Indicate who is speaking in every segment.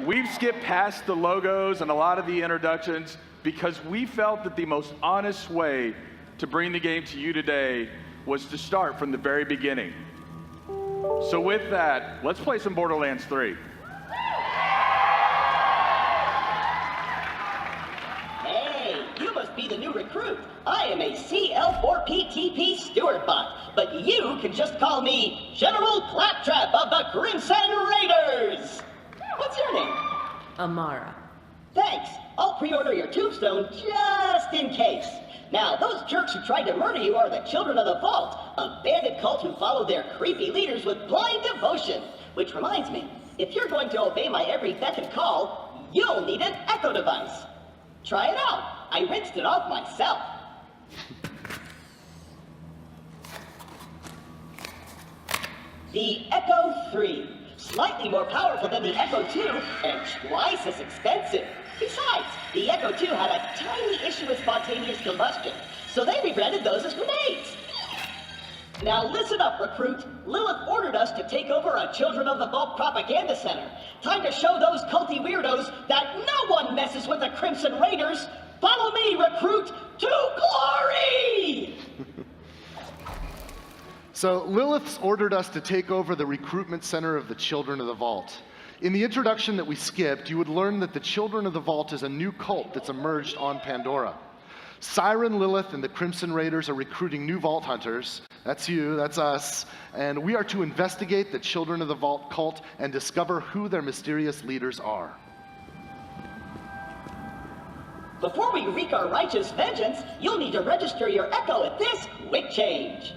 Speaker 1: we've skipped past the logos and a lot of the introductions because we felt that the most honest way to bring the game to you today was to start from the very beginning. So with that, let's play some Borderlands 3.
Speaker 2: Hey, you must be the new recruit. I am a CL4PTP steward bot, but you can just call me General Claptrap of the Crimson Raiders. What's your name?
Speaker 3: Amara.
Speaker 2: Thanks. I'll pre-order your tombstone just in case. Now, those jerks who tried to murder you are the Children of the Vault, a bandit cult who follow their creepy leaders with blind devotion. Which reminds me, if you're going to obey my every beck and call, you'll need an Echo device. Try it out. I rinsed it off myself. The Echo 3. Slightly more powerful than the Echo 2, and twice as expensive. Besides, the Echo 2 had a tiny issue with spontaneous combustion, so they rebranded those as grenades. Now listen up, recruit. Lilith ordered us to take over a Children of the Vault propaganda center. Time to show those culty weirdos that no one messes with the Crimson Raiders. Follow me, recruit, to glory!
Speaker 4: So Lilith's ordered us to take over the recruitment center of the Children of the Vault. In the introduction that we skipped, you would learn that the Children of the Vault is a new cult that's emerged on Pandora. Siren, Lilith, and the Crimson Raiders are recruiting new Vault Hunters. That's you, that's us. And we are to investigate the Children of the Vault cult and discover who their mysterious leaders are.
Speaker 2: Before we wreak our righteous vengeance, you'll need to register your Echo at this quick change.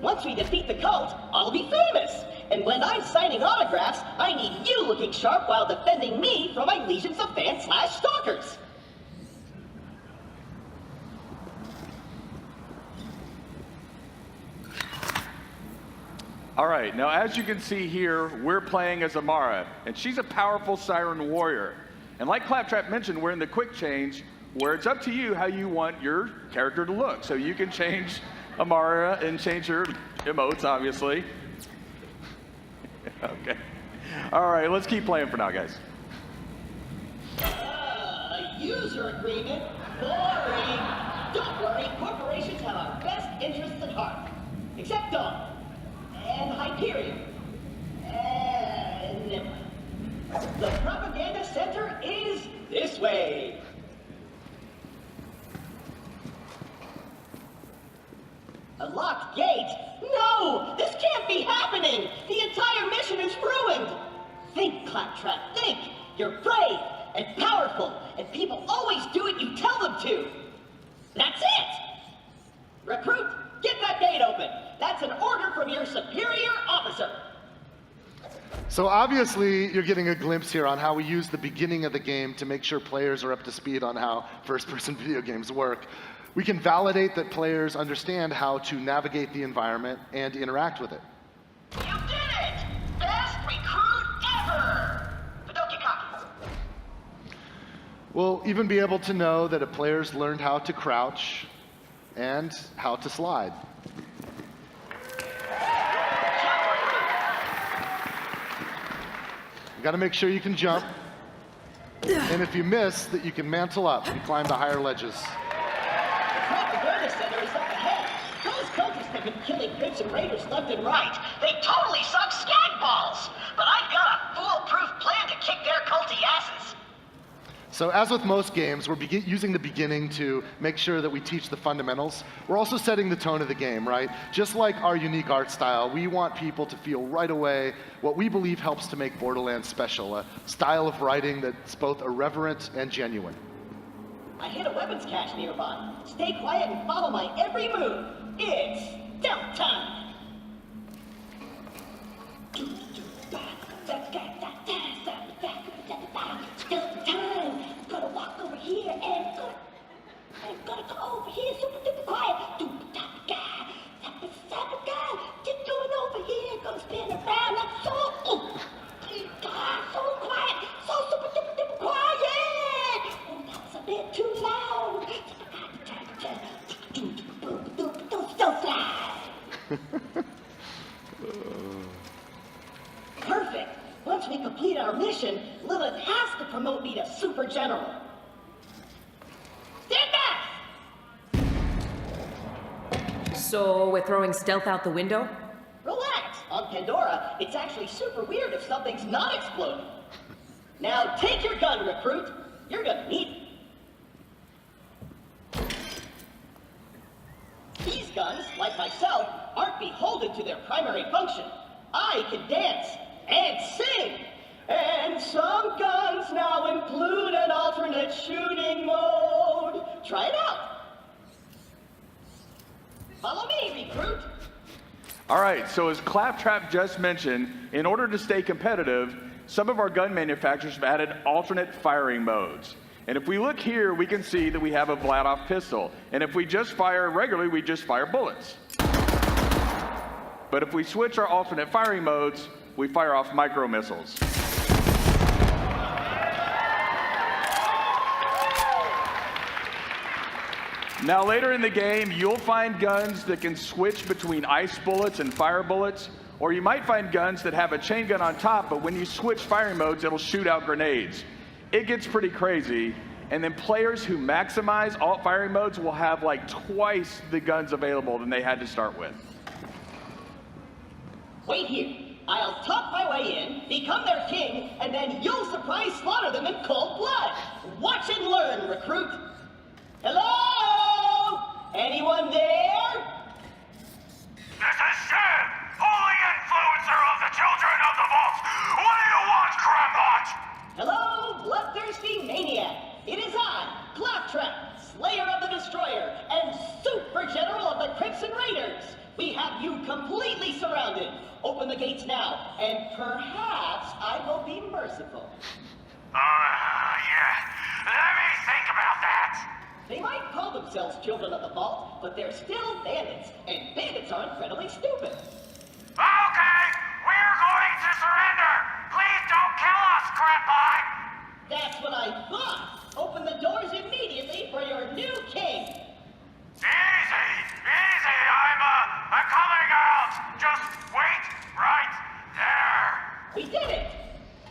Speaker 2: Once we defeat the cult, I'll be famous. And when I'm signing autographs, I need you looking sharp while defending me from my legions of fans/stalkers.
Speaker 1: All right, now as you can see here, we're playing as Amara, and she's a powerful Siren warrior. And like Claptrap mentioned, we're in the quick change, where it's up to you how you want your character to look. So you can change Amara and change her emotes, obviously. Okay. All right, let's keep playing for now, guys.
Speaker 2: User agreement? Boring. Don't worry, corporations have our best interests at heart. Except Dawn. And Hyperion. And never mind. The propaganda center is this way. A locked gate? No! This can't be happening! The entire mission is ruined! Think, Claptrap, think! You're brave and powerful, and people always do what you tell them to! That's it! Recruit, get that gate open! That's an order from your superior officer!
Speaker 4: So obviously, you're getting a glimpse here on how we use the beginning of the game to make sure players are up to speed on how first-person video games work. We can validate that players understand how to navigate the environment and interact with it.
Speaker 2: You did it! Best recruit ever! But don't get cocky.
Speaker 4: We'll even be able to know that a player's learned how to crouch and how to slide. You gotta make sure you can jump. And if you miss, that you can mantle up and climb the higher ledges.
Speaker 2: The propaganda center is up ahead. Those cultists have been killing Crimson Raiders left and right. They totally suck skag balls. But I've got a foolproof plan to kick their culty asses.
Speaker 4: So as with most games, we're using the beginning to make sure that we teach the fundamentals. We're also setting the tone of the game, right? Just like our unique art style, we want people to feel right away what we believe helps to make Borderlands special, a style of writing that's both irreverent and genuine.
Speaker 2: I hit a weapons cache nearby. Stay quiet and follow my every move. It's stealth time. Stealth time. Gotta walk over here and gotta go over here super duper quiet. Get going over here. Gonna spin around like so. So quiet. So super duper duper quiet. Oh, that's a bit too loud. Don't slide. Lilith has to promote me to Super General. Stand back!
Speaker 3: So we're throwing stealth out the window?
Speaker 2: Relax. On Pandora, it's actually super weird if something's not exploding. Now take your gun, recruit. You're gonna need it. These guns, like myself, aren't beholden to their primary function. I can dance and sing. And some guns now include an alternate shooting mode. Try it out. Follow me, recruit.
Speaker 1: All right, so as Claptrap just mentioned, in order to stay competitive, some of our gun manufacturers have added alternate firing modes. And if we look here, we can see that we have a Vladoff pistol. And if we just fire regularly, we just fire bullets. But if we switch our alternate firing modes, we fire off micro missiles. Now later in the game, you'll find guns that can switch between ice bullets and fire bullets, or you might find guns that have a chain gun on top, but when you switch firing modes, it'll shoot out grenades. It gets pretty crazy, and then players who maximize alt firing modes will have like twice the guns available than they had to start with.
Speaker 2: Wait here. I'll talk my way in, become their king, and then you'll surprise slaughter them in cold blood. Watch and learn, recruit. Hello? Anyone there?
Speaker 5: This is Shem, holy influencer of the children of the vault. What do you want, Crambot?
Speaker 2: Hello, bloodthirsty maniac. It is I, Claptrap, Slayer of the Destroyer, and Super General of the Crimson Raiders. We have you completely surrounded. Open the gates now, and perhaps I will be merciful.
Speaker 5: Yeah. Let me think about that.
Speaker 2: They might call themselves Children of the Vault, but they're still bandits, and bandits are incredibly stupid.
Speaker 5: Okay, we're going to surrender. Please don't kill us, Crambot.
Speaker 2: That's what I thought. Open the doors immediately for your new king.
Speaker 5: Easy. I'm coming out. Just wait right there.
Speaker 2: We did it!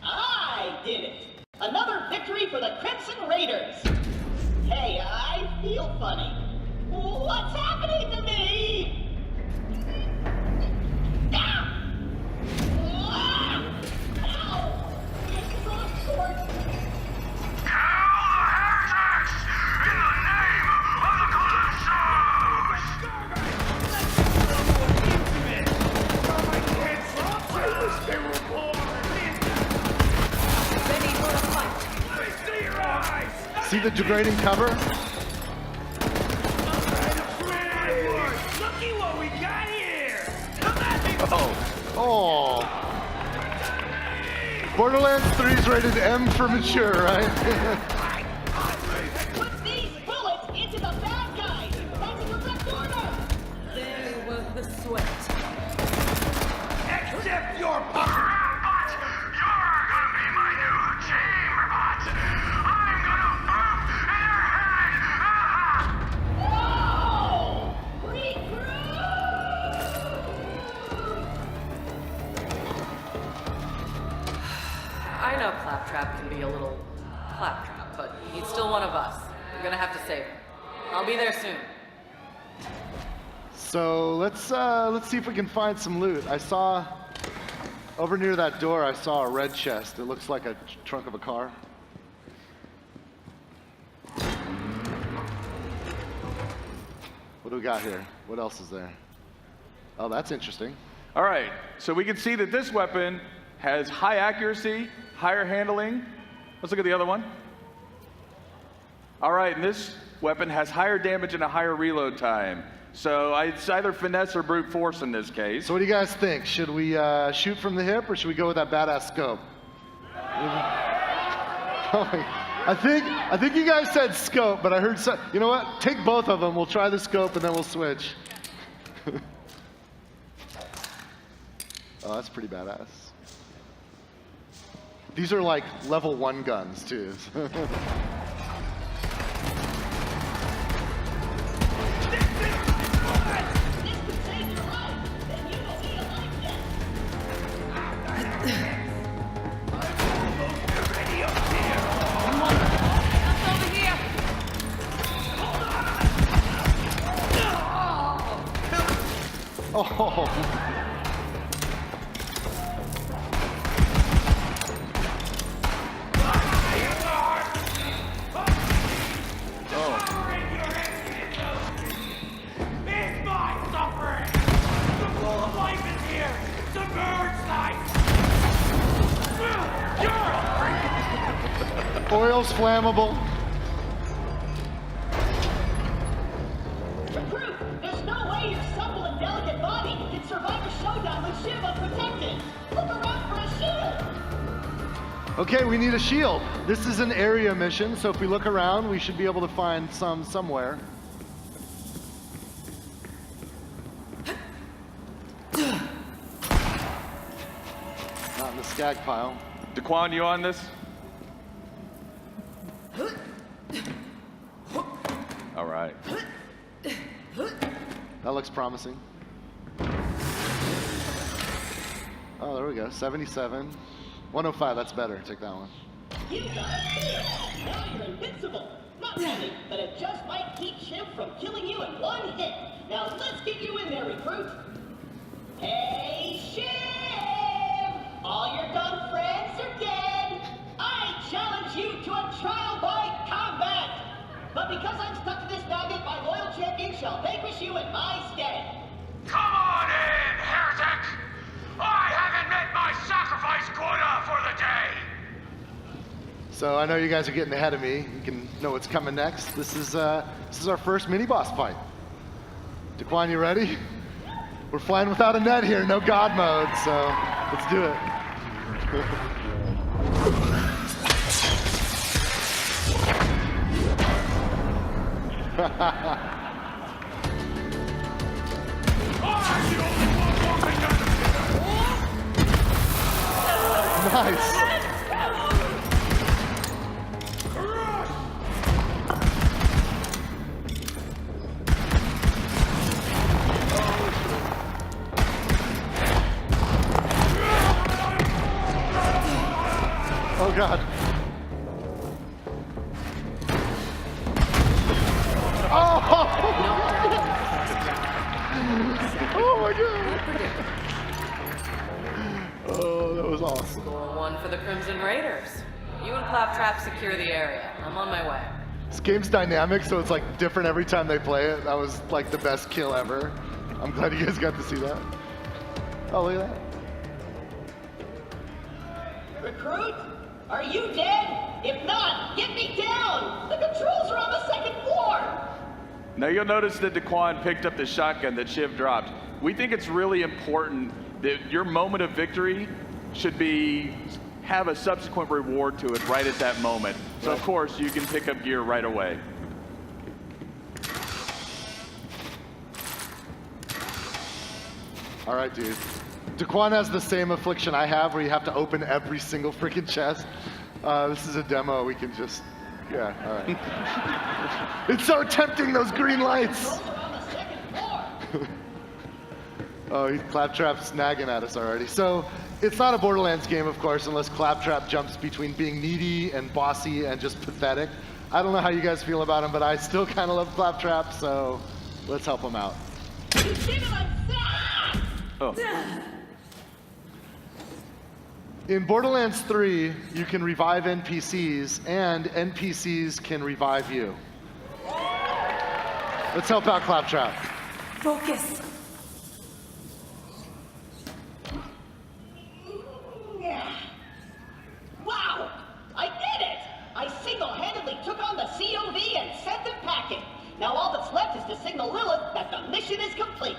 Speaker 2: I did it! Another victory for the Crimson Raiders! Hey, I feel funny. What's happening to me? Ah! Ah! Ow! This is all sorts.
Speaker 5: Kill the heretics in the name of the
Speaker 4: See the degrading cover?
Speaker 5: Looky what we got here! Come at me!
Speaker 4: Oh. Borderlands 3 is rated M for mature, right?
Speaker 2: Put these bullets into the bad guys! That's a direct order!
Speaker 3: There was the sweat.
Speaker 5: Accept your power! You're gonna be my new chamber bot! I'm gonna boop in your head!
Speaker 2: Whoa! Recruit!
Speaker 3: I know Claptrap can be a little claptrap, but he's still one of us. We're gonna have to save him. I'll be there soon.
Speaker 4: So let's see if we can find some loot. I saw over near that door. I saw a red chest. It looks like a trunk of a car. What do we got here? What else is there? Oh, that's interesting.
Speaker 1: All right, so we can see that this weapon has high accuracy, higher handling. Let's look at the other one. All right, and this weapon has higher damage and a higher reload time. So it's either finesse or brute force in this case.
Speaker 4: So what do you guys think? Should we shoot from the hip or should we go with that badass scope? I think you guys said scope, but I heard you know what? Take both of them. We'll try the scope and then we'll switch. Oh, that's pretty badass. These are like level 1 guns too.
Speaker 2: This could save your life! Then you will be a life debt!
Speaker 4: Oh.
Speaker 5: It's my suffering! The flow of life is here! Submerge life! You're
Speaker 4: Oil's flammable.
Speaker 2: Recruit, there's no way your supple and delicate body can survive a showdown with Shiv unprotected. Look around for a shield.
Speaker 4: Okay, we need a shield. This is an area mission, so if we look around, we should be able to find some somewhere. Not in the skag pile.
Speaker 1: Daquan, you on this? All right.
Speaker 4: That looks promising. Oh, there we go. 77. 105, that's better. Take that one.
Speaker 2: You got a shield. Now you're invincible. Not really, but it just might keep Shiv from killing you in one hit. Now let's get you in there, recruit. Hey, Shiv! All your dumb friends are dead. I challenge you to a trial by combat. But because I'm stuck to this magnet, my loyal champion shall vanquish you in my stead.
Speaker 5: Come on in, heretic! I haven't met my sacrifice quota for the day!
Speaker 4: So I know you guys are getting ahead of me. You can know what's coming next. This is our first mini boss fight. Daquan, you ready? We're flying without a net here, no God mode, so let's do it. Nice. Oh God. Oh! Oh my God. Oh, that was awesome.
Speaker 3: Score one for the Crimson Raiders. You and Claptrap secure the area. I'm on my way.
Speaker 4: This game's dynamic, so it's like different every time they play it. That was like the best kill ever. I'm glad you guys got to see that. Oh, look at that.
Speaker 2: Recruit, are you dead? If not, get me down. The controls are on the second floor.
Speaker 1: Now you'll notice that Daquan picked up the shotgun that Shiv dropped. We think it's really important that your moment of victory should have a subsequent reward to it right at that moment. So of course you can pick up gear right away.
Speaker 4: All right, dude. Daquan has the same affliction I have where you have to open every single freaking chest. This is a demo. We can just, yeah, all right. It's so tempting, those green lights.
Speaker 2: Controls are on the second floor.
Speaker 4: Oh, Claptrap's nagging at us already. So it's not a Borderlands game, of course, unless Claptrap jumps between being needy and bossy and just pathetic. I don't know how you guys feel about him, but I still kind of love Claptrap, so let's help him out.
Speaker 2: You see what I'm saying?
Speaker 1: Oh.
Speaker 4: In Borderlands 3, you can revive NPCs, and NPCs can revive you. Let's help out Claptrap.
Speaker 3: Focus.
Speaker 2: Wow! I did it! I single-handedly took on the COV and sent them packing. Now all that's left is to signal Lilith that the mission is complete.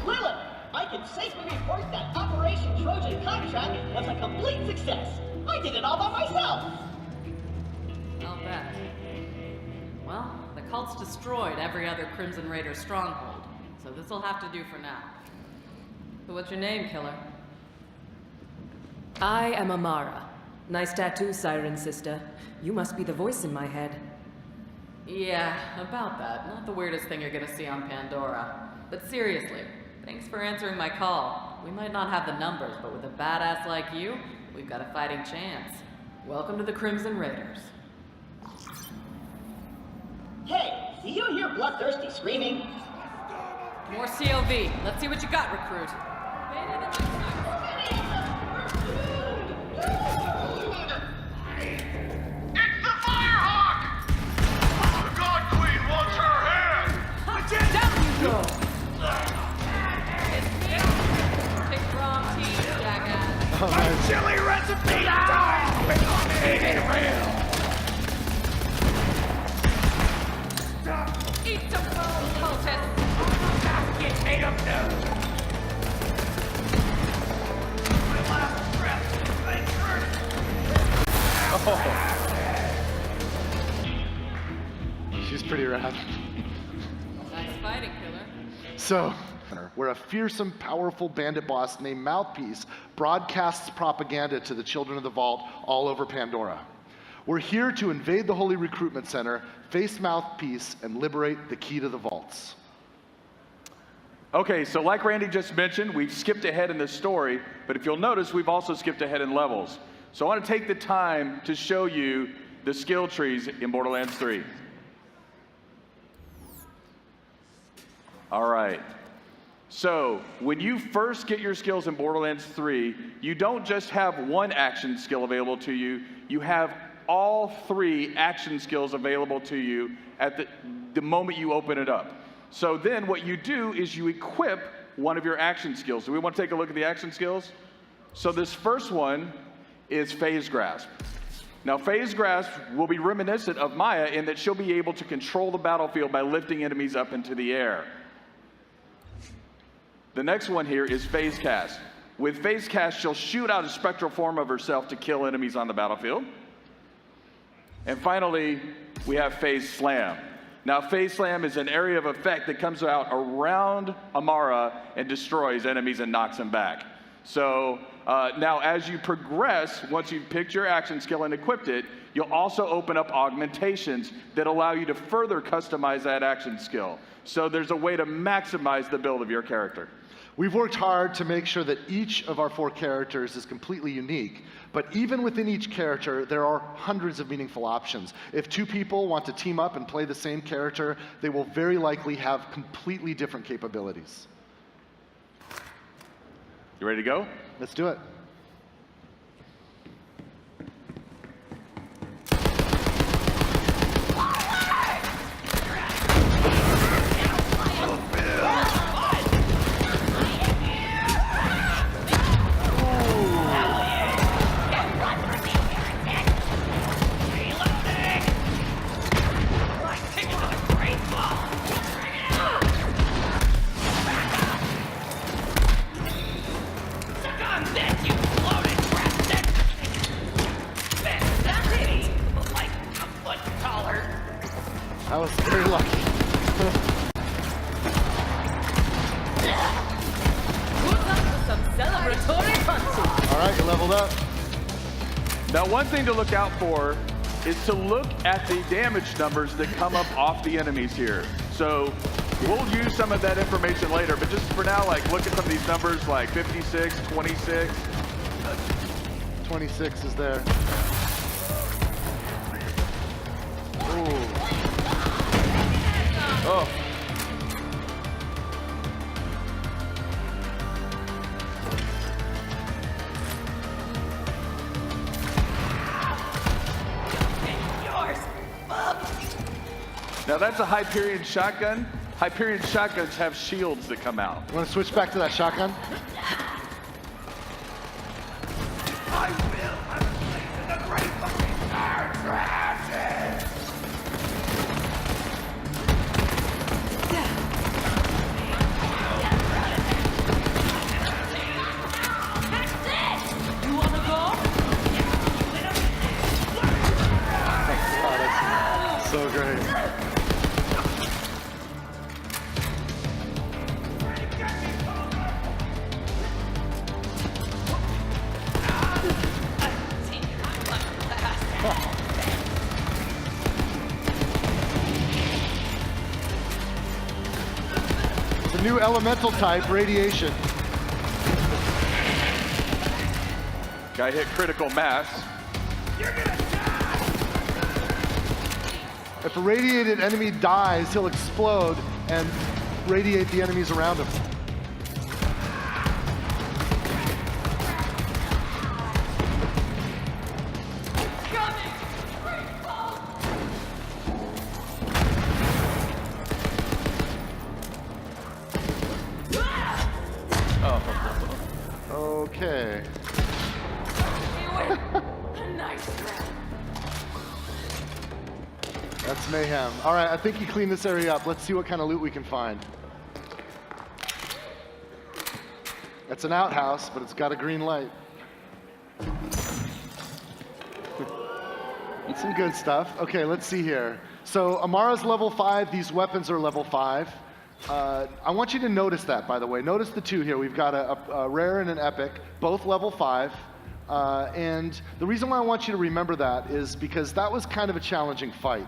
Speaker 2: Lilith, I can safely report that Operation Trojan Contract was a complete success. I did it all by myself.
Speaker 3: I'll bet. Well, the cult's destroyed every other Crimson Raider stronghold, so this'll have to do for now. So what's your name, killer?
Speaker 6: I am Amara. Nice tattoo, Siren Sister. You must be the voice in my head.
Speaker 3: Yeah, about that. Not the weirdest thing you're gonna see on Pandora. But seriously, thanks for answering my call. We might not have the numbers, but with a badass like you, we've got a fighting chance. Welcome to the Crimson Raiders.
Speaker 2: Hey, do you hear bloodthirsty screaming?
Speaker 3: More COV. Let's see what you got, recruit.
Speaker 5: It's the Firehawk! The God Queen wants her head!
Speaker 3: Down you go! Pick the wrong team, jackass.
Speaker 4: Oh, nice.
Speaker 5: Chili recipe time! Eat it real!
Speaker 3: Eat some bones, cultists!
Speaker 5: Get Tatum now! My last breath, I
Speaker 4: She's pretty rad.
Speaker 3: Nice fighting, killer.
Speaker 4: So, where a fearsome, powerful bandit boss named Mouthpiece broadcasts propaganda to the children of the Vault all over Pandora. We're here to invade the Holy Recruitment Center, face Mouthpiece, and liberate the key to the vaults.
Speaker 1: Okay, so like Randy just mentioned, we've skipped ahead in the story, but if you'll notice, we've also skipped ahead in levels. So I want to take the time to show you the skill trees in Borderlands 3. All right. So when you first get your skills in Borderlands 3, you don't just have one action skill available to you, you have all 3 action skills available to you at the moment you open it up. So then what you do is you equip one of your action skills. Do we want to take a look at the action skills? So this first one is Phase Grasp. Now Phase Grasp will be reminiscent of Maya in that she'll be able to control the battlefield by lifting enemies up into the air. The next one here is Phase Cast. With Phase Cast, she'll shoot out a spectral form of herself to kill enemies on the battlefield. And finally, we have Phase Slam. Now, Phase Slam is an area of effect that comes out around Amara and destroys enemies and knocks them back. So now as you progress, once you've picked your action skill and equipped it, you'll also open up augmentations that allow you to further customize that action skill. So there's a way to maximize the build of your character.
Speaker 4: We've worked hard to make sure that each of our 4 characters is completely unique, but even within each character, there are hundreds of meaningful options. If 2 people want to team up and play the same character, they will very likely have completely different capabilities.
Speaker 1: You ready to go?
Speaker 4: Let's do it. I was very lucky.
Speaker 6: Some celebratory punches.
Speaker 4: All right, you leveled up.
Speaker 1: Now, one thing to look out for is to look at the damage numbers that come up off the enemies here. So we'll use some of that information later, but just for now, like, look at some of these numbers like 56, 26.
Speaker 4: 26 is there. Ooh.
Speaker 1: Oh. Now that's a Hyperion shotgun. Hyperion shotguns have shields that come out.
Speaker 4: You want to switch back to that shotgun?
Speaker 5: I will have a place in the great fucking fire dragon!
Speaker 6: You wanna go?
Speaker 4: Oh, that's so great. The new elemental type, radiation.
Speaker 1: Guy hit critical mass.
Speaker 4: If a radiated enemy dies, he'll explode and radiate the enemies around him. Okay. That's mayhem. All right, I think he cleaned this area up. Let's see what kind of loot we can find. It's an outhouse, but it's got a green light. It's some good stuff. Okay, let's see here. So Amara's level 5. These weapons are level 5. I want you to notice that, by the way. Notice the two here. We've got a rare and an epic, both level 5. And the reason why I want you to remember that is because that was kind of a challenging fight.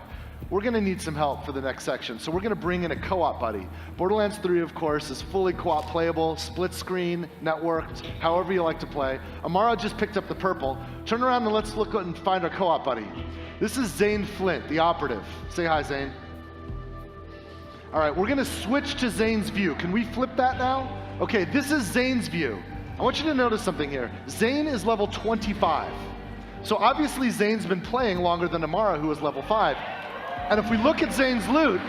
Speaker 4: We're going to need some help for the next section, so we're going to bring in a co-op buddy. Borderlands 3, of course, is fully co-op playable, split screen, networked, however you like to play. Amara just picked up the purple. Turn around and let's look and find our co-op buddy. This is Zane Flint, the operative. Say hi, Zane. All right, we're going to switch to Zane's view. Can we flip that now? Okay, this is Zane's view. I want you to notice something here. Zane is level 25. So obviously Zane's been playing longer than Amara, who is level 5. And if we look at Zane's loot,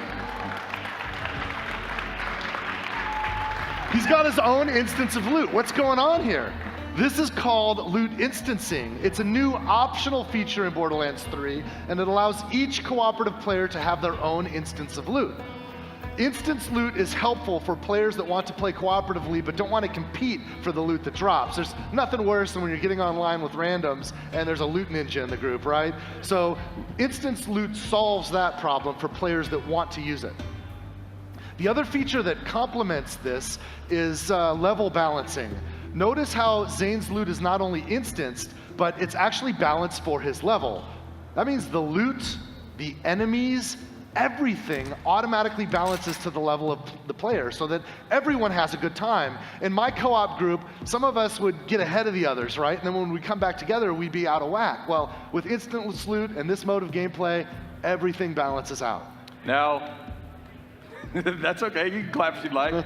Speaker 4: he's got his own instance of loot. What's going on here? This is called loot instancing. It's a new optional feature in Borderlands 3, and it allows each cooperative player to have their own instance of loot. Instance loot is helpful for players that want to play cooperatively but don't want to compete for the loot that drops. There's nothing worse than when you're getting online with randoms and there's a loot ninja in the group, right? So instance loot solves that problem for players that want to use it. The other feature that complements this is level balancing. Notice how Zane's loot is not only instanced, but it's actually balanced for his level. That means the loot, the enemies, everything automatically balances to the level of the player so that everyone has a good time. In my co-op group, some of us would get ahead of the others, right? And then when we come back together, we'd be out of whack. Well, with instant loot and this mode of gameplay, everything balances out.
Speaker 1: Now, that's okay. You can clap if you'd like.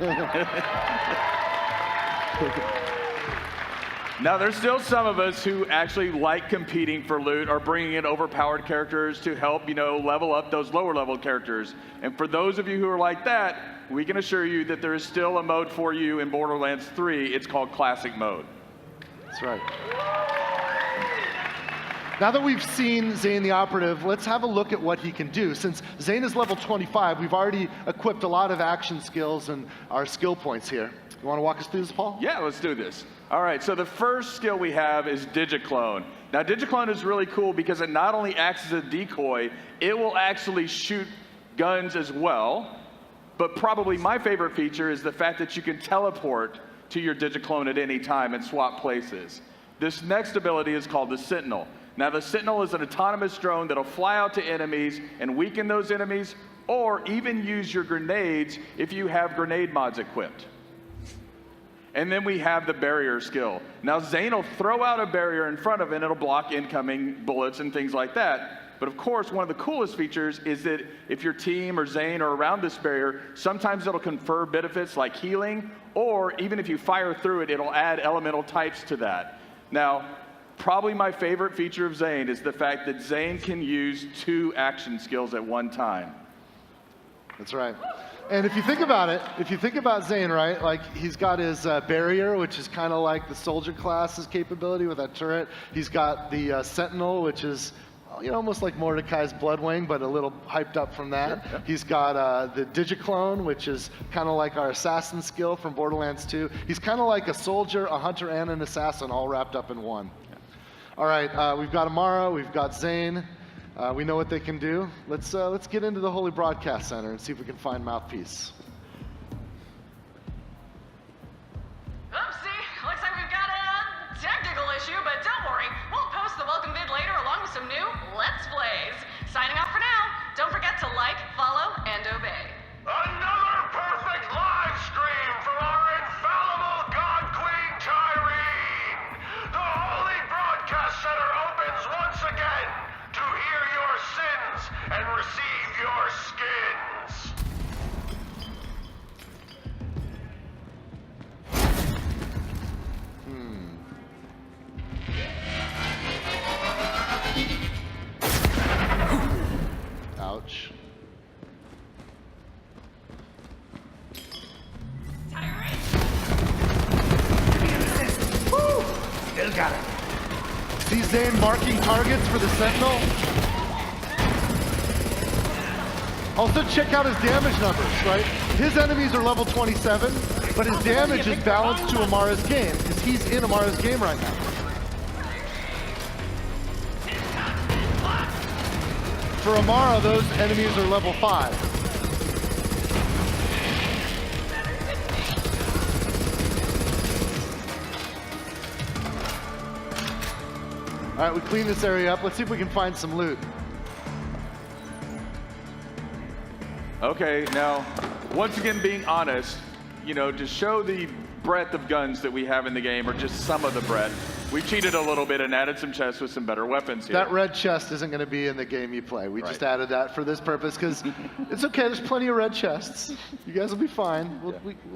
Speaker 1: Now, there's still some of us who actually like competing for loot or bringing in overpowered characters to help, level up those lower level characters. And for those of you who are like that, we can assure you that there is still a mode for you in Borderlands 3. It's called Classic Mode.
Speaker 4: That's right. Now that we've seen Zane the Operative, let's have a look at what he can do. Since Zane is level 25, we've already equipped a lot of action skills and our skill points here. You want to walk us through this, Paul?
Speaker 1: Yeah, let's do this. All right, so the first skill we have is Digiclone. Now, Digiclone is really cool because it not only acts as a decoy, it will actually shoot guns as well. But probably my favorite feature is the fact that you can teleport to your Digiclone at any time and swap places. This next ability is called the Sentinel. Now, the Sentinel is an autonomous drone that'll fly out to enemies and weaken those enemies, or even use your grenades if you have grenade mods equipped. And then we have the barrier skill. Now, Zane will throw out a barrier in front of it, and it'll block incoming bullets and things like that. But of course, one of the coolest features is that if your team or Zane are around this barrier, sometimes it'll confer benefits like healing, or even if you fire through it, it'll add elemental types to that. Now, probably my favorite feature of Zane is the fact that Zane can use 2 action skills at one time.
Speaker 4: That's right. And if you think about it, if you think about Zane, right, like he's got his barrier, which is kind of like the soldier class's capability with that turret. He's got the Sentinel, which is almost like Mordecai's Bloodwing, but a little hyped up from that.
Speaker 1: Sure, yeah.
Speaker 4: He's got the Digiclone, which is kind of like our assassin skill from Borderlands 2. He's kind of like a soldier, a hunter, and an assassin all wrapped up in one. Yeah. All right, we've got Amara, we've got Zane. We know what they can do. Let's get into the Holy Broadcast Center and see if we can find Mouthpiece.
Speaker 7: Oopsie, looks like we've got a technical issue, but don't worry. We'll post the welcome vid later along with some new Let's Plays. Signing off for now. Don't forget to like, follow, and obey.
Speaker 5: Another perfect live stream! hands and receive your skins.
Speaker 4: Ouch.
Speaker 5: Still got it.
Speaker 4: See Zane marking targets for the Sentinel? Also check out his damage numbers, right? His enemies are level 27, but his damage is balanced to Amara's game, because he's in Amara's game right now. For Amara, those enemies are level 5. All right, we clean this area up. Let's see if we can find some loot.
Speaker 1: Okay, now, once again, being honest, you know, to show the breadth of guns that we have in the game, or just some of the breadth, we cheated a little bit and added some chests with some better weapons here.
Speaker 4: That red chest isn't going to be in the game you play. We just added that for this purpose because it's okay. There's plenty of red chests. You guys will be fine.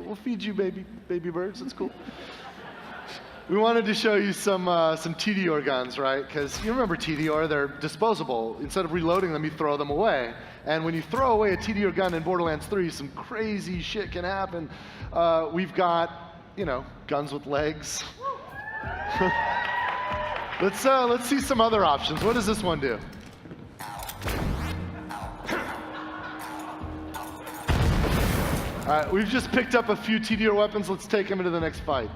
Speaker 4: We'll feed you baby birds. It's cool. We wanted to show you some TDR guns, right? Because you remember TDR, they're disposable. Instead of reloading them, you throw them away. And when you throw away a TDR gun in Borderlands 3, some crazy shit can happen. We've got, you know, guns with legs. Let's see some other options. What does this one do? All right, we've just picked up a few TDR weapons. Let's take them into the next fight.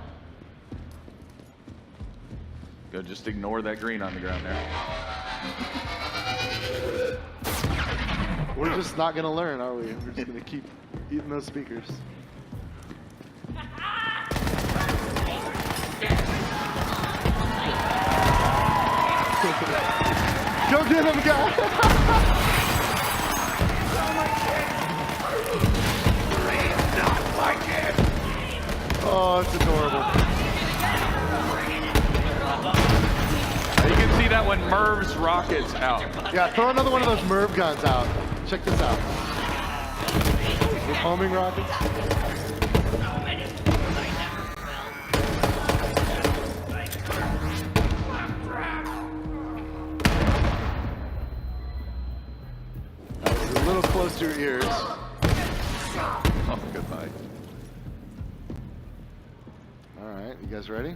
Speaker 1: Go, just ignore that green on the ground there.
Speaker 4: We're just not gonna learn, are we? We're just gonna keep eating those speakers. Go get him, guy! Oh, it's adorable.
Speaker 1: You can see that when Merv's rockets out.
Speaker 4: Yeah, throw another one of those Merv guns out. Check this out. With homing rockets. That was a little close to your ears.
Speaker 1: Oh, goodbye.
Speaker 4: All right, you guys ready?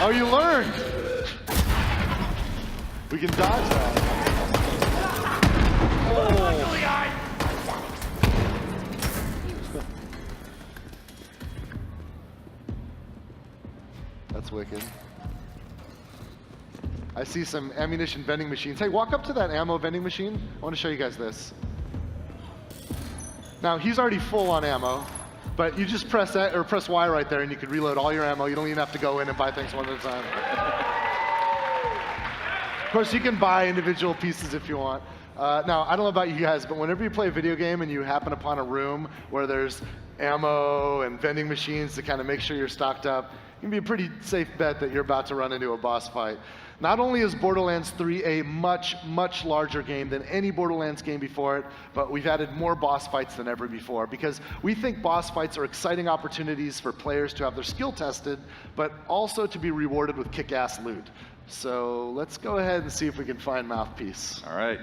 Speaker 4: Oh, you learned! We can dodge that. Oh. That's wicked. I see some ammunition vending machines. Hey, walk up to that ammo vending machine. I want to show you guys this. Now, he's already full on ammo. But you just press X, or press Y right there, and you can reload all your ammo. You don't even have to go in and buy things one at a time. Of course, you can buy individual pieces if you want. Now, I don't know about you guys, but whenever you play a video game and you happen upon a room where there's ammo and vending machines to kind of make sure you're stocked up, it can be a pretty safe bet that you're about to run into a boss fight. Not only is Borderlands 3 a much, much larger game than any Borderlands game before it, but we've added more boss fights than ever before because we think boss fights are exciting opportunities for players to have their skill tested, but also to be rewarded with kick-ass loot. So let's go ahead and see if we can find Mouthpiece.
Speaker 1: All right.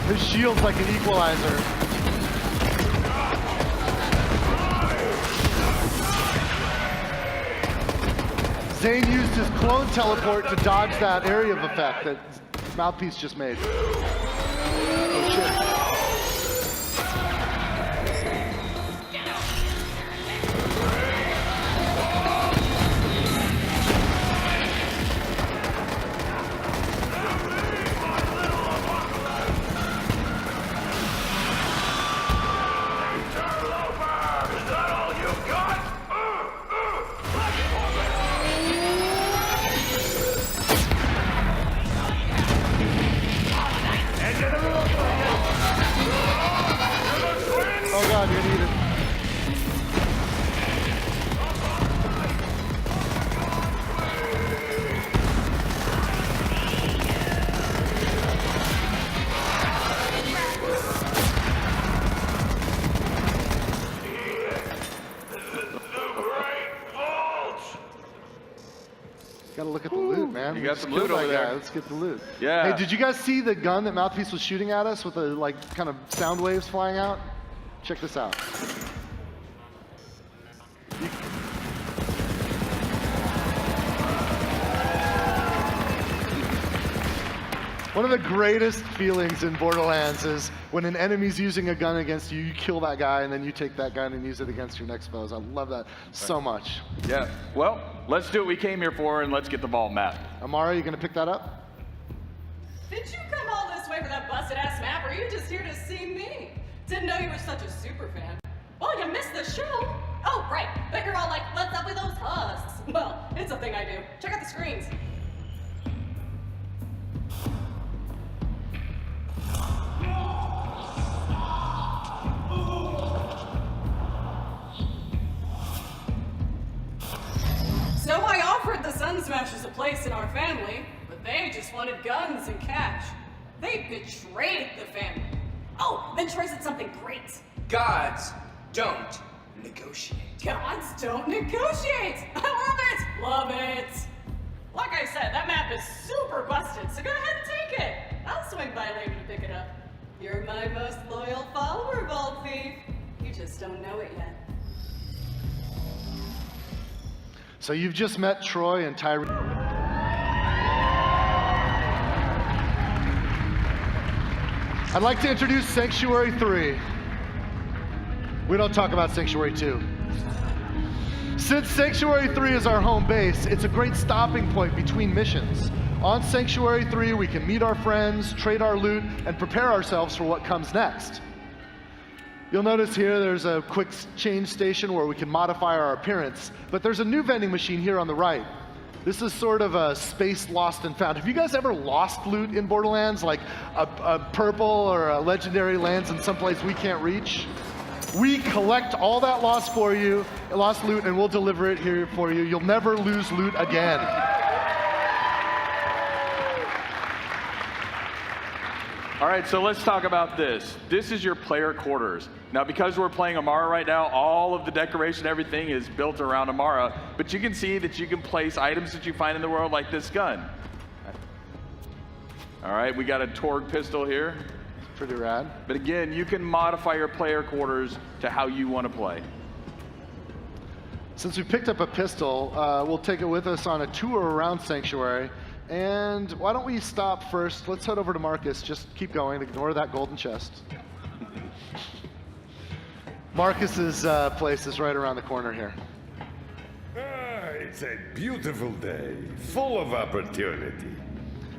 Speaker 4: His shield's like an equalizer. Zane used his clone teleport to dodge that area of effect that Mouthpiece just made. Oh shit. Gotta look at the loot, man.
Speaker 1: You
Speaker 4: We
Speaker 1: got
Speaker 4: just
Speaker 1: some
Speaker 4: killed
Speaker 1: loot
Speaker 4: that
Speaker 1: over
Speaker 4: guy.
Speaker 1: there.
Speaker 4: Let's get the loot.
Speaker 1: Yeah.
Speaker 4: Hey, did you guys see the gun that Mouthpiece was shooting at us with the like kind of sound waves flying out? Check this out. One of the greatest feelings in Borderlands is when an enemy's using a gun against you, you kill that guy, and then you take that gun and use it against your next foes. I love that so much.
Speaker 1: Yeah. Well, let's do what we came here for, and let's get the vault map.
Speaker 4: Amara, you gonna pick that up?
Speaker 7: Did you come all this way for that busted-ass map, or are you just here to see me? Didn't know you were such a super fan. Well, you missed the show. Oh, right. But you're all like, what's up with those husks? Well, it's a thing I do. Check out the screens. So I offered the Sun Smashers a place in our family, but they just wanted guns and cash. They betrayed the family. Oh, then Troy said something great.
Speaker 8: Gods don't negotiate.
Speaker 7: Gods don't negotiate! I love it! Love it! Like I said, that map is super busted, so go ahead and take it. I'll swing by later to pick it up. You're my most loyal follower, Vault Thief. You just don't know it yet.
Speaker 4: So you've just met Troy and Tyree. I'd like to introduce Sanctuary 3. We don't talk about Sanctuary 2. Since Sanctuary 3 is our home base, it's a great stopping point between missions. On Sanctuary 3, we can meet our friends, trade our loot, and prepare ourselves for what comes next. You'll notice here there's a quick change station where we can modify our appearance, but there's a new vending machine here on the right. This is sort of a space lost and found. Have you guys ever lost loot in Borderlands? Like a purple or a legendary lands in some place we can't reach? We collect all that lost loot, and we'll deliver it here for you. You'll never lose loot again.
Speaker 1: All right, so let's talk about this. This is your player quarters. Now, because we're playing Amara right now, all of the decoration, everything is built around Amara, but you can see that you can place items that you find in the world like this gun. All right, we got a Torg pistol here.
Speaker 4: Pretty rad.
Speaker 1: But again, you can modify your player quarters to how you want to play.
Speaker 4: Since we picked up a pistol, we'll take it with us on a tour around Sanctuary. And why don't we stop first? Let's head over to Marcus. Just keep going. Ignore that golden chest. Marcus's place is right around the corner here.
Speaker 9: It's a beautiful day, full of opportunity.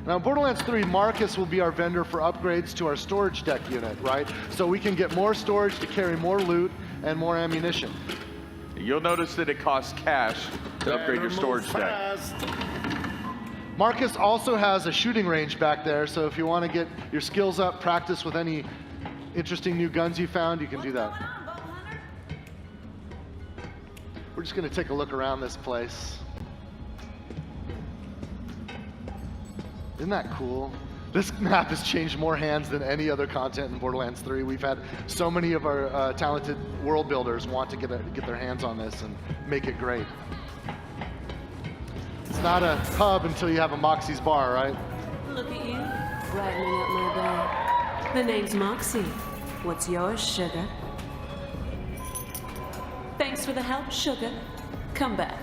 Speaker 4: Now, in Borderlands 3, Marcus will be our vendor for upgrades to our storage deck unit, right? So we can get more storage to carry more loot and more ammunition.
Speaker 1: You'll notice that it costs cash to upgrade your storage deck.
Speaker 4: Marcus also has a shooting range back there, so if you want to get your skills up, practice with any interesting new guns you found, you can do that. We're just going to take a look around this place. Isn't that cool? This map has changed more hands than any other content in Borderlands 3. We've had so many of our talented world builders want to get their hands on this and make it great. It's not a pub until you have a Moxie's bar, right?
Speaker 6: Look at you, brightening up my day. The name's Moxie. What's yours, sugar? Thanks for the help, sugar. Come back.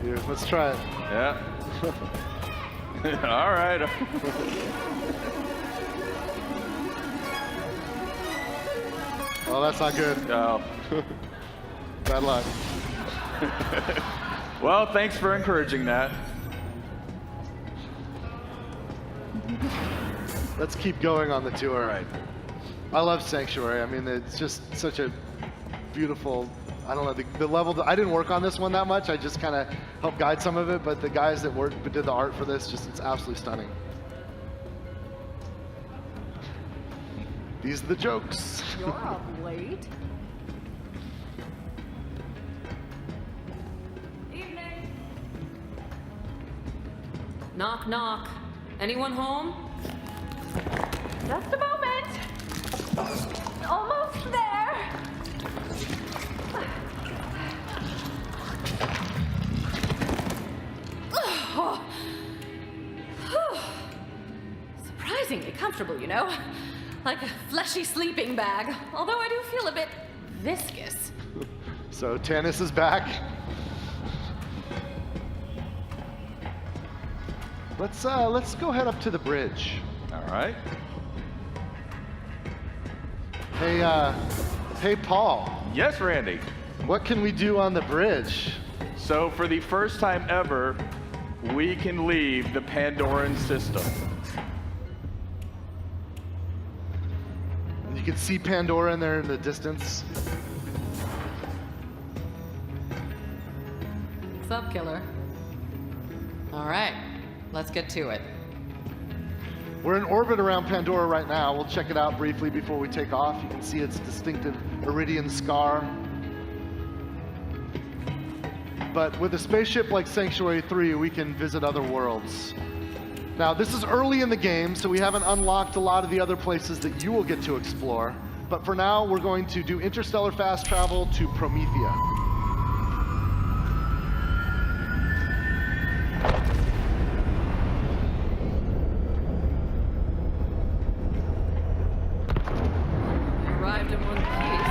Speaker 4: Here, let's try it.
Speaker 1: Yeah. All right.
Speaker 4: Oh, that's not good.
Speaker 1: Oh.
Speaker 4: Bad luck.
Speaker 1: Well, thanks for encouraging that.
Speaker 4: Let's keep going on the tour.
Speaker 1: Right.
Speaker 4: I love Sanctuary. I mean, it's just such a beautiful, I don't know, the level, I didn't work on this one that much. I just kind of helped guide some of it, but the guys that did the art for this, it's absolutely stunning. These are the jokes.
Speaker 3: You're up late. Evening. Knock, knock. Anyone home?
Speaker 10: Just a moment. Almost there.
Speaker 3: comfortable, you know? Like a fleshy sleeping bag. Although I do feel a bit viscous.
Speaker 4: So Tannis is back. Let's go head up to the bridge.
Speaker 1: All right.
Speaker 4: Hey Paul.
Speaker 1: Yes, Randy.
Speaker 4: What can we do on the bridge?
Speaker 1: So for the first time ever, we can leave the Pandoran system.
Speaker 4: You can see Pandora in there in the distance.
Speaker 3: What's up, killer? All right, let's get to it.
Speaker 4: We're in orbit around Pandora right now. We'll check it out briefly before we take off. You can see its distinctive iridian scar. But with a spaceship like Sanctuary 3, we can visit other worlds. Now, this is early in the game, so we haven't unlocked a lot of the other places that you will get to explore. But for now, we're going to do interstellar fast travel to Promethea.
Speaker 3: Arrived in one piece.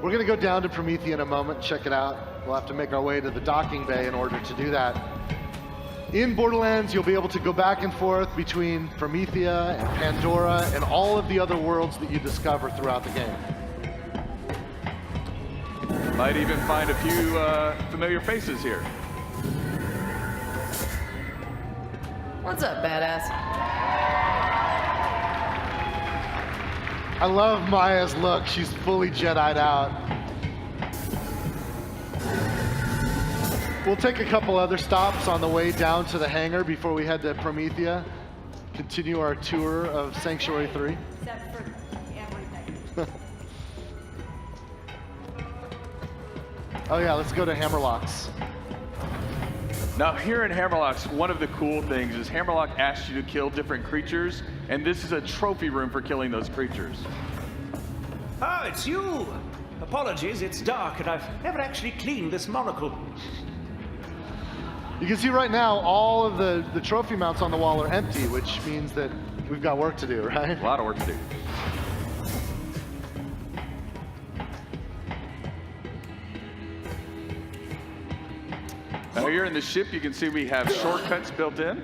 Speaker 4: We're going to go down to Promethea in a moment and check it out. We'll have to make our way to the docking bay in order to do that. In Borderlands, you'll be able to go back and forth between Promethea and Pandora and all of the other worlds that you discover throughout the game.
Speaker 1: Might even find a few familiar faces here.
Speaker 3: What's up, badass?
Speaker 4: I love Maya's look. She's fully Jedi'd out. We'll take a couple other stops on the way down to the hangar before we head to Promethea. Continue our tour of Sanctuary 3.
Speaker 10: Except for everything.
Speaker 4: Oh yeah, let's go to Hammerlocks.
Speaker 1: Now here in Hammerlocks, one of the cool things is Hammerlock asks you to kill different creatures, and this is a trophy room for killing those creatures.
Speaker 11: Ah, it's you! Apologies, it's dark and I've never actually cleaned this monocle.
Speaker 4: You can see right now all of the trophy mounts on the wall are empty, which means that we've got work to do, right?
Speaker 1: A lot of work to do. Now here in the ship, you can see we have shortcuts built in.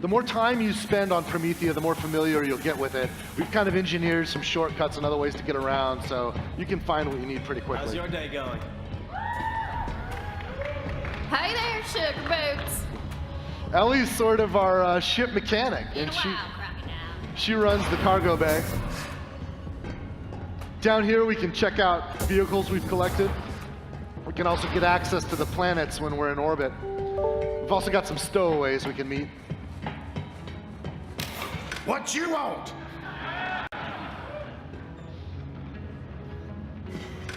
Speaker 4: The more time you spend on Promethea, the more familiar you'll get with it. We've kind of engineered some shortcuts and other ways to get around, so you can find what you need pretty quickly.
Speaker 11: How's your day going?
Speaker 10: Hey there, sugar boots.
Speaker 4: Ellie's sort of our ship mechanic, and she runs the cargo bay. Down here, we can check out vehicles we've collected. We can also get access to the planets when we're in orbit. We've also got some stowaways we can meet.
Speaker 9: What you want?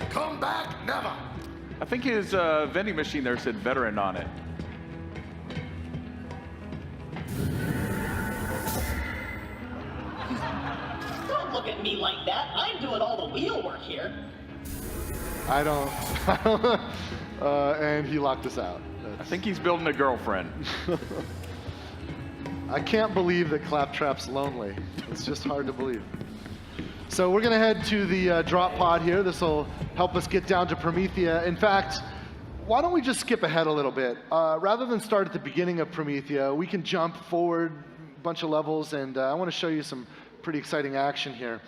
Speaker 9: Come back, never.
Speaker 1: I think his vending machine there said veteran on it.
Speaker 2: Don't look at me like that. I'm doing all the wheel work here.
Speaker 4: I don't. And he locked us out.
Speaker 1: I think he's building a girlfriend.
Speaker 4: I can't believe that Claptrap's lonely. It's just hard to believe. So we're going to head to the drop pod here. This will help us get down to Promethea. In fact, why don't we just skip ahead a little bit? Rather than start at the beginning of Promethea, we can jump forward a bunch of levels, and I want to show you some pretty exciting action here.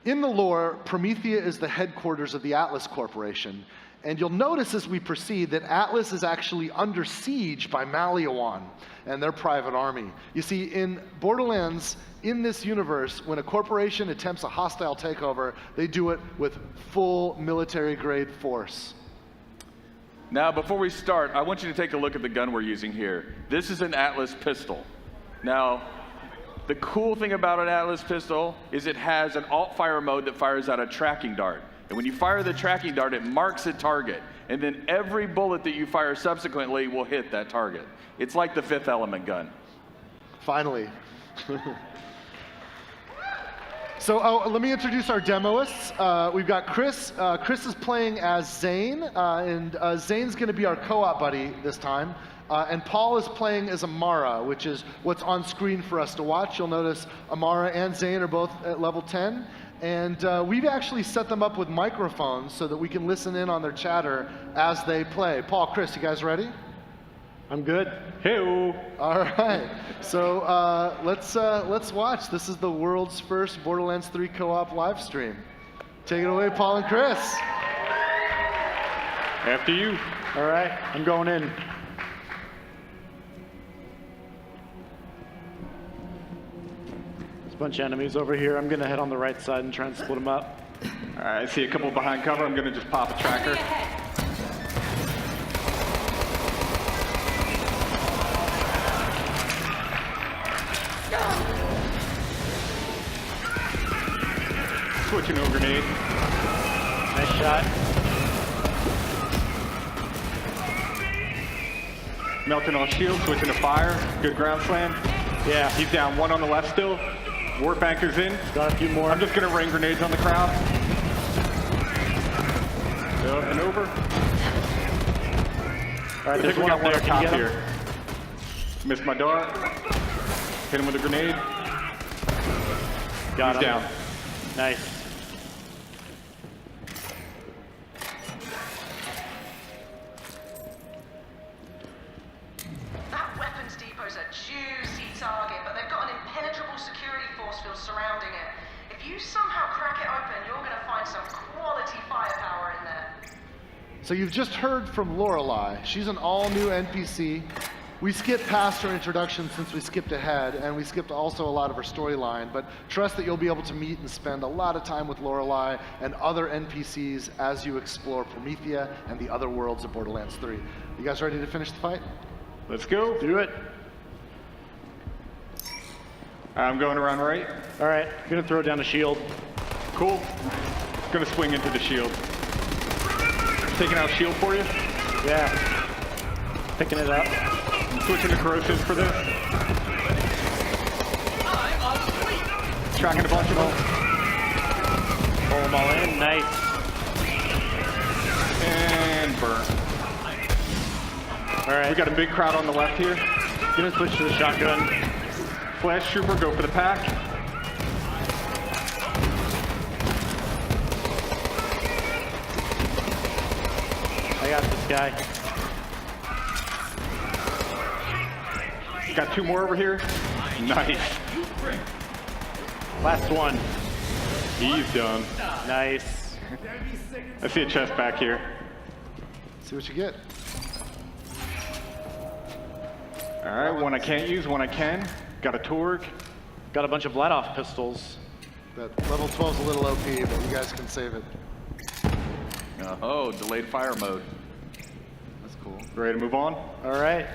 Speaker 4: In the lore, Promethea is the headquarters of the Atlas Corporation. And you'll notice as we proceed that Atlas is actually under siege by Maliawan and their private army. You see, in Borderlands, in this universe, when a corporation attempts a hostile takeover, they do it with full military-grade force.
Speaker 1: Now, before we start, I want you to take a look at the gun we're using here. This is an Atlas pistol. Now, the cool thing about an Atlas pistol is it has an alt-fire mode that fires out a tracking dart. And when you fire the tracking dart, it marks a target. And then every bullet that you fire subsequently will hit that target. It's like the Fifth Element gun.
Speaker 4: Finally. So let me introduce our demoists. We've got Chris. Chris is playing as Zane, and Zane's going to be our co-op buddy this time. And Paul is playing as Amara, which is what's on screen for us to watch. You'll notice Amara and Zane are both at level 10. And we've actually set them up with microphones so that we can listen in on their chatter as they play. Paul, Chris, you guys ready?
Speaker 12: I'm good.
Speaker 4: Hey-o. All right. So let's watch. This is the world's first Borderlands 3 co-op live stream. Take it away, Paul and Chris.
Speaker 12: After you. All right, I'm going in. There's a bunch of enemies over here. I'm gonna head on the right side and try and split them up.
Speaker 1: All right, I see a couple behind cover. I'm gonna just pop a tracker. Switching to a grenade.
Speaker 12: Nice shot.
Speaker 1: Melting on shield, switching to fire. Good ground slam.
Speaker 12: Yeah.
Speaker 1: He's down one on the left still. Warp anchor's in.
Speaker 12: Got a few more.
Speaker 1: I'm just gonna rain grenades on the crowd. Up and over.
Speaker 12: All right,
Speaker 1: I think we got one up top here. Missed my dart. Hit him with a grenade.
Speaker 12: Got him.
Speaker 1: Down.
Speaker 12: Nice.
Speaker 13: That weapons depot's a juicy target, but they've got an impenetrable security force field surrounding it. If you somehow crack it open, you're gonna find some quality firepower in there.
Speaker 4: So you've just heard from Lorelei. She's an all-new NPC. We skipped past her introduction since we skipped ahead, and we skipped also a lot of her storyline, but trust that you'll be able to meet and spend a lot of time with Lorelei and other NPCs as you explore Promethea and the other worlds of Borderlands 3. You guys ready to finish the fight?
Speaker 1: Let's go.
Speaker 12: Do it.
Speaker 1: I'm going around right.
Speaker 12: All right, gonna throw down a shield.
Speaker 1: Cool. Gonna swing into the shield. Taking out shield for you.
Speaker 12: Yeah. Picking it up.
Speaker 1: Switching to corrosive for this. Tracking a bunch of them.
Speaker 12: Pull them all in. Nice.
Speaker 1: And burn.
Speaker 12: All right.
Speaker 1: We got a big crowd on the left here.
Speaker 12: Gonna switch to the shotgun.
Speaker 1: Flash trooper, go for the pack.
Speaker 12: I got this guy.
Speaker 1: Got two more over here. Nice.
Speaker 12: Last one.
Speaker 1: He's done.
Speaker 12: Nice.
Speaker 1: I see a chest back here.
Speaker 4: See what you get.
Speaker 1: All right, one I can't use, one I can. Got a Torg.
Speaker 12: Got a bunch of let-off pistols.
Speaker 4: That level 12's a little OP, but you guys can save it.
Speaker 1: Oh, delayed fire mode.
Speaker 4: That's cool.
Speaker 1: Ready to move on?
Speaker 12: All right.